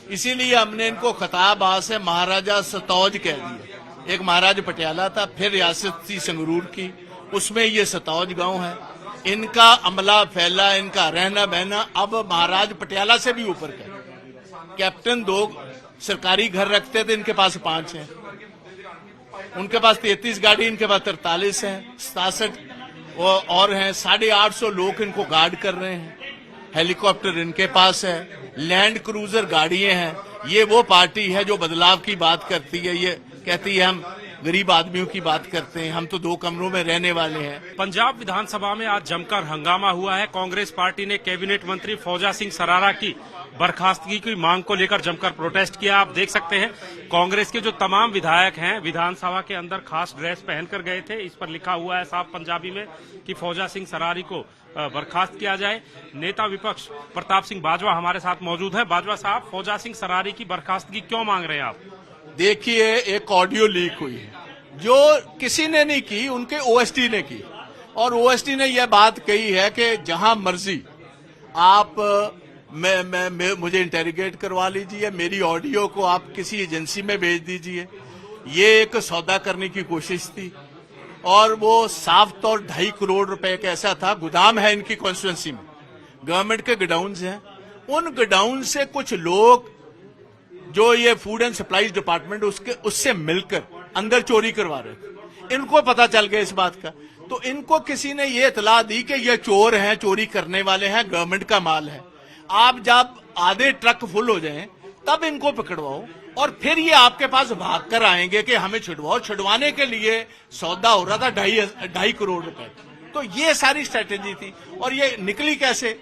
इसीलिए हमने इनको खिताब आज से महाराजा सतौज कह दिया। एक महाराज पटियाला था, फिर रियासत थी संगरूर की, उसमें ये सतौज गांव है। इनका अमला फैला, इनका रहना बहना अब महाराज पटियाला से भी ऊपर का। कैप्टन 2 सरकारी घर रखते थे, इनके पास 5 हैं। उनके पास 33 गाड़ी, इनके पास 43 हैं। 67 और हैं। 850 लोग इनको गार्ड कर रहे हैं। हेलीकॉप्टर इनके पास है, लैंड क्रूजर गाड़ियां हैं। ये वो पार्टी है जो बदलाव की बात करती है। ये कहती है हम गरीब आदमियों की बात करते हैं, हम तो 2 कमरों में रहने वाले हैं। पंजाब विधानसभा में आज जमकर हंगामा हुआ है। कांग्रेस पार्टी ने कैबिनेट मंत्री फौजा सिंह सरारा की बर्खास्तगी की मांग को लेकर जमकर प्रोटेस्ट किया। आप देख सकते हैं कांग्रेस के जो तमाम विधायक हैं विधानसभा के अंदर खास ड्रेस पहनकर गए थे। इस पर लिखा हुआ है साफ पंजाबी में कि फौजा सिंह सरारी को बर्खास्त किया जाए। नेता विपक्ष प्रताप सिंह बाजवा हमारे साथ मौजूद है। बाजवा साहब, फौजा सिंह सरारी की बर्खास्तगी क्यों मांग रहे हैं आप? देखिए, एक ऑडियो लीक हुई है जो किसी ने नहीं की, उनके ओएसडी ने की। और ओएसडी ने यह बात कही है कि जहां मर्जी आप मुझे इंटेरोगेट करवा लीजिए, मेरी ऑडियो को आप किसी एजेंसी में भेज दीजिए। ये एक सौदा करने की कोशिश थी और वो साफ तौर 2.5 करोड़ रुपए का ऐसा था। गोदाम है इनकी कॉन्स्टिट्यूंसी में, गवर्नमेंट के गोडाउन्स हैं। उन गोडाउन से कुछ लोग जो ये फूड एंड सप्लाईज डिपार्टमेंट उससे मिलकर अंदर चोरी करवा रहे थे। इनको पता चल गया इस बात का, तो इनको किसी ने ये इतला दी कि ये चोर हैं, चोरी करने वाले हैं, गवर्नमेंट का माल है। आप जब आधे ट्रक फुल हो जाएं तब इनको पकड़वाओ और फिर ये आपके पास भाग कर आएंगे कि हमें छुड़वाओ। छुड़वाने के लिए सौदा हो रहा था 2.5 करोड़ रुपए। तो ये सारी स्ट्रेटेजी थी। और ये निकली कैसे?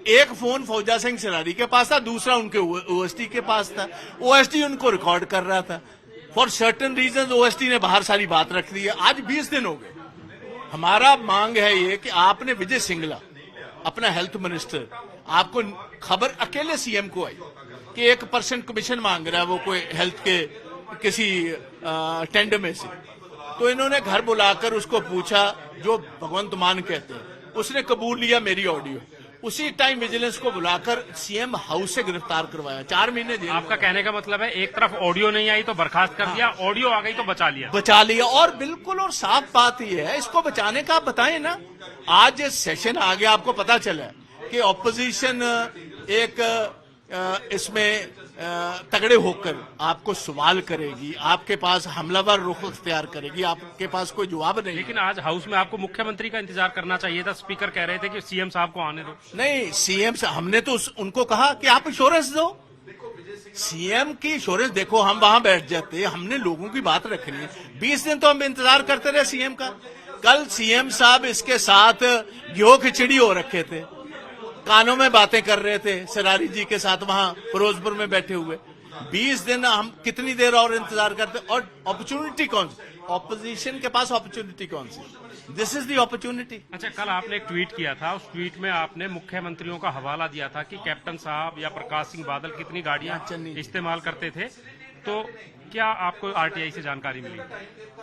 एक फोन फौजा सिंह सरारी के पास था, दूसरा उनके ओएसडी के पास था। ओएसडी उनको रिकॉर्ड कर रहा था। फॉर सर्टेन रीजन ओएसडी ने बाहर सारी बात रख दी है। आज 20 दिन हो गए। हमारा मांग है ये कि आपने विजय सिंगला, अपना हेल्थ मिनिस्टर, आपको खबर अकेले सीएम को आई कि 1% कमीशन मांग रहा है वो कोई हेल्थ के किसी टेंडर में से। तो इन्होंने घर बुलाकर उसको पूछा, जो भगवंत मान कहते हैं, उसने कबूल लिया मेरी ऑडियो। उसी टाइम विजिलेंस को बुलाकर सीएम हाउस से गिरफ्तार करवाया। 4 महीने जेल। आपका कहने का मतलब है एक तरफ ऑडियो नहीं आई तो बर्खास्त कर दिया, ऑडियो आ गई तो बचा लिया। और बिल्कुल, और साफ बात यह है, इसको बचाने का आप बताएं ना। आज सेशन आ गया, आपको पता चला कि ऑपोजिशन एक इसमें तगड़े होकर आपको सवाल करेगी, आपके पास हमलावर रुख अख्तियार करेगी, आपके पास कोई जवाब नहीं। लेकिन आज हाउस में आपको मुख्यमंत्री का इंतजार करना चाहिए था। स्पीकर कह रहे थे कि सीएम साहब को आने दो। नहीं, सीएम साहब, हमने तो उनको कहा कि आप इंश्योरेंस दो। सीएम की इंश्योरेंस देखो, हम वहां बैठ जाते, हमने लोगों की बात रखनी है। 20 दिन तो हम इंतजार करते रहे सीएम का। कल सीएम साहब इसके साथ घ्यो खिचड़ी हो रखे थे, कानों में बातें कर रहे थे सरारी जी के साथ वहां फिरोजपुर में बैठे हुए। 20 दिन हम कितनी देर और इंतजार करते? और अपॉर्चुनिटी कौन सी? ऑपोजिशन के पास अपॉर्चुनिटी कौन सी? This is the opportunity. अच्छा, कल आपने एक ट्वीट किया था, उस ट्वीट में आपने मुख्यमंत्रियों का हवाला दिया था कि कैप्टन साहब या प्रकाश सिंह बादल कितनी गाड़ियां इस्तेमाल करते थे। तो क्या आपको आरटीआई से जानकारी मिली?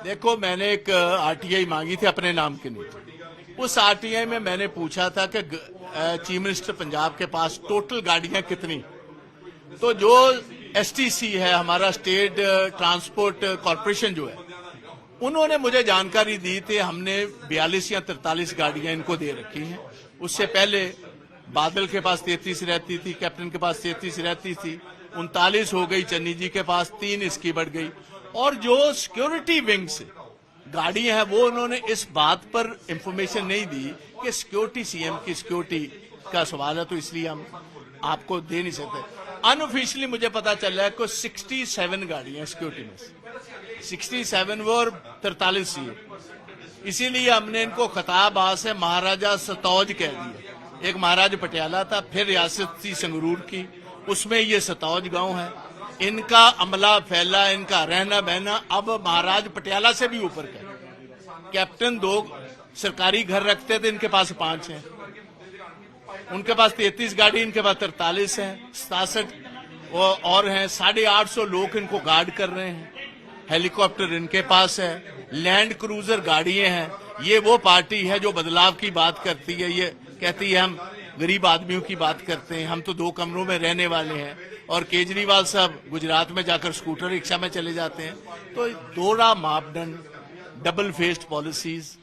देखो, मैंने एक आरटीआई मांगी थी अपने नाम के नीचे। उस आरटीआई में मैंने पूछा था कि चीफ मिनिस्टर पंजाब के पास टोटल गाड़ियां कितनी। तो जो एसटीसी है, हमारा स्टेट ट्रांसपोर्ट कॉर्पोरेशन जो है, उन्होंने मुझे जानकारी दी थी हमने 42 या 43 गाड़ियां इनको दे रखी हैं। उससे पहले बादल के पास 33 रहती थी, कैप्टन के पास 33 रहती थी, 39 हो गई, चन्नी जी के पास 3 इसकी बढ़ गई। और जो सिक्योरिटी विंग से गाड़ियां हैं वो उन्होंने इस बात पर इंफॉर्मेशन नहीं दी कि सिक्योरिटी, सीएम की सिक्योरिटी का सवाल है, तो इसलिए हम आपको दे नहीं सकते। अनऑफिशियली मुझे पता चल रहा है कि 67 गाड़ियां सिक्योरिटी में, 67 वो और 43 सीए। इसीलिए हमने इनको खिताब आज से महाराजा सतौज कह दिया। एक महाराज पटियाला था, फिर रियासत थी संगरूर की, उसमें ये सतौज गांव है। इनका अमला फैला, इनका रहना बहना अब महाराज पटियाला से भी ऊपर का। कैप्टन 2 सरकारी घर रखते थे, इनके पास 5 हैं। उनके पास 33 गाड़ी, इनके पास 43 हैं। 67 और हैं। 850 लोग इनको गार्ड कर रहे हैं। हेलीकॉप्टर इनके पास है, लैंड क्रूजर गाड़ियां हैं। ये वो पार्टी है जो बदलाव की बात करती है। ये कहती है हम गरीब आदमियों की बात करते हैं, हम तो 2 कमरों में रहने वाले हैं। और केजरीवाल साहब गुजरात में जाकर स्कूटर रिक्शा में चले जाते हैं। तो दोहरा मापदंड, डबल फेस्ड पॉलिसीज